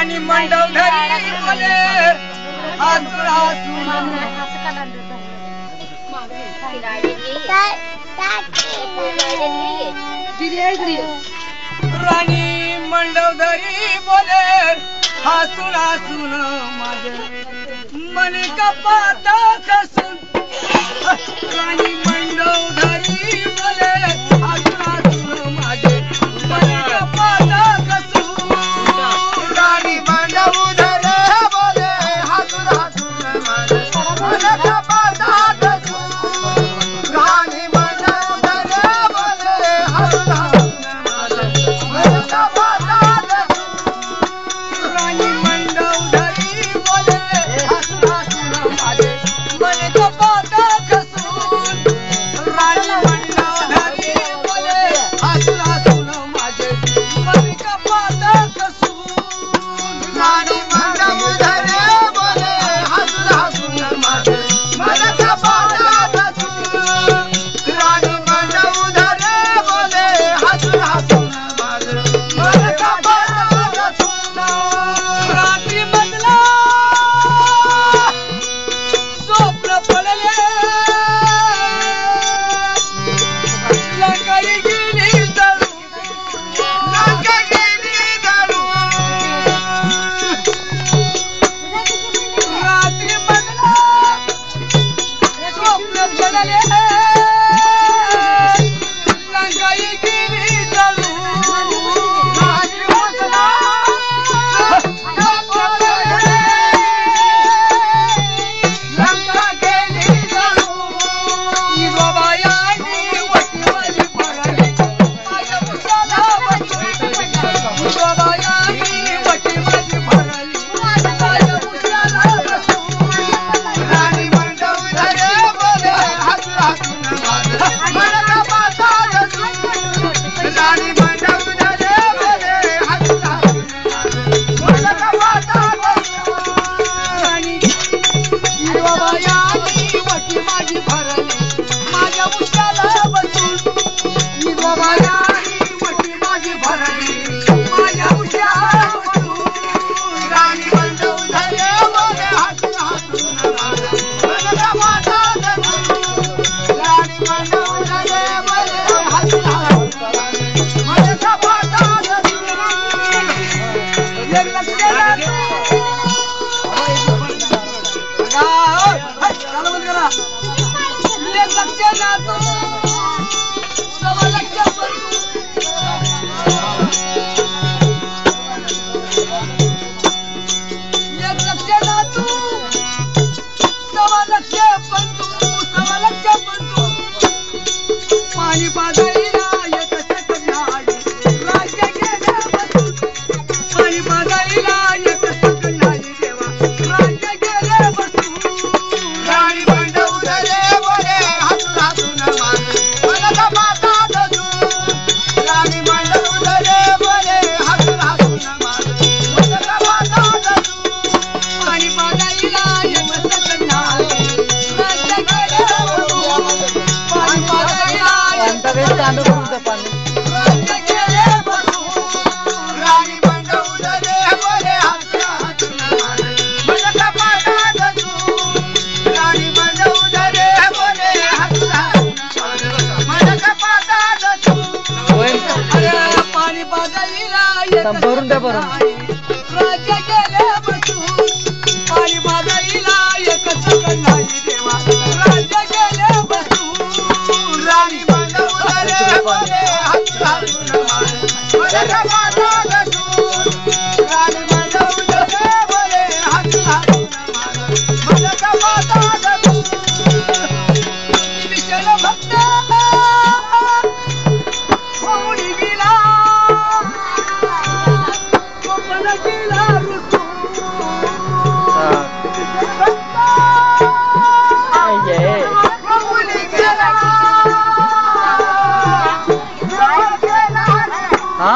राणी मंडवधरी बोले हसून हसून राणी मंडवधरी बोले हसून हसून माझे मन कपात कसून राणी मंडवधरी बोले हसून हसून माझे मन कपात कसून राणी मंडवधरी बोले हसून हसून माझे मन कपात कसून राणी मंडवधरी बोले हसून हसून माझे मन कपात कसून राणी मंडवधरी बोले हसून हसून माझे मन कपात कसून राणी मंडवधरी बोले हसून हसून माझे मन कपात कसून राणी मंडवधरी बोले हसून हसून माझे मन कपात कसून राणी मंडवधरी बोले हसून हसून माझे मन कपात कसून रात्री मधला स्वप्न पडले लंकाई गेली जळून लंका गेली जळून रात्री मधला स्वप्न पडले लंकाई गेली जळून रात्री मधला स्वप्न पडले लंका गेली जळून बाबायांनी वटीवाली भरली माझ्या मुसाला बसून बाबायांनी वटीवाली भरली माझ्या मुसाला बसून राणी मंडवधरी बोले हसून हसून माझे मन कपात कसून राणी मंडवधरी बोले हसून हसून माझे मन कपात कसून राणी बाबायांनी वटी माझी भरली माझ्या उशाला बसून बाबायांनी वटी माझी भरली माझ्या उशाला बसून राणी मंडवधरी बोले हसून हसून माझे मन कपात कसून राणी मंडवधरी बोले हसून हसून माझे मन कपात कसून एक लक्ष पाणी पाजायला येत शकत नाही राज्य गेले बसून पाणी पाजायला येत शकत नाही देवा राज्य गेले बसून राणी मंडवधरी बोले हसून हसून माझे मन कपात कसून राणी मंडवधरी बोले हसून हसून माझे मन कपात कसून पाणी पाजायला येत शकत नाही राज्य गेले बसून पाणी पाजायला चालू करून पाणी राज्य गेले बसून राणी मंडवधरी बोले हसून हसून माझे मन कपात कसून राणी मंडवधरी बोले हसून हसून माझे मन कपात कसून अरे पाणी पाजायला येत भरून द्या भरून राज्य गेले बसून पाणी पाजायला येत शकत नाही देवा राज्य गेले बसून राणी मंडवधरी बोले हसून हसून माझे मन कपात कसून राणी मंडवधरी बोले हसून हसून माझे मन कपात कसून विठ्ठल भक्त होऊन गेला गोपाल गेला रुसून भक्त होऊन गेला हा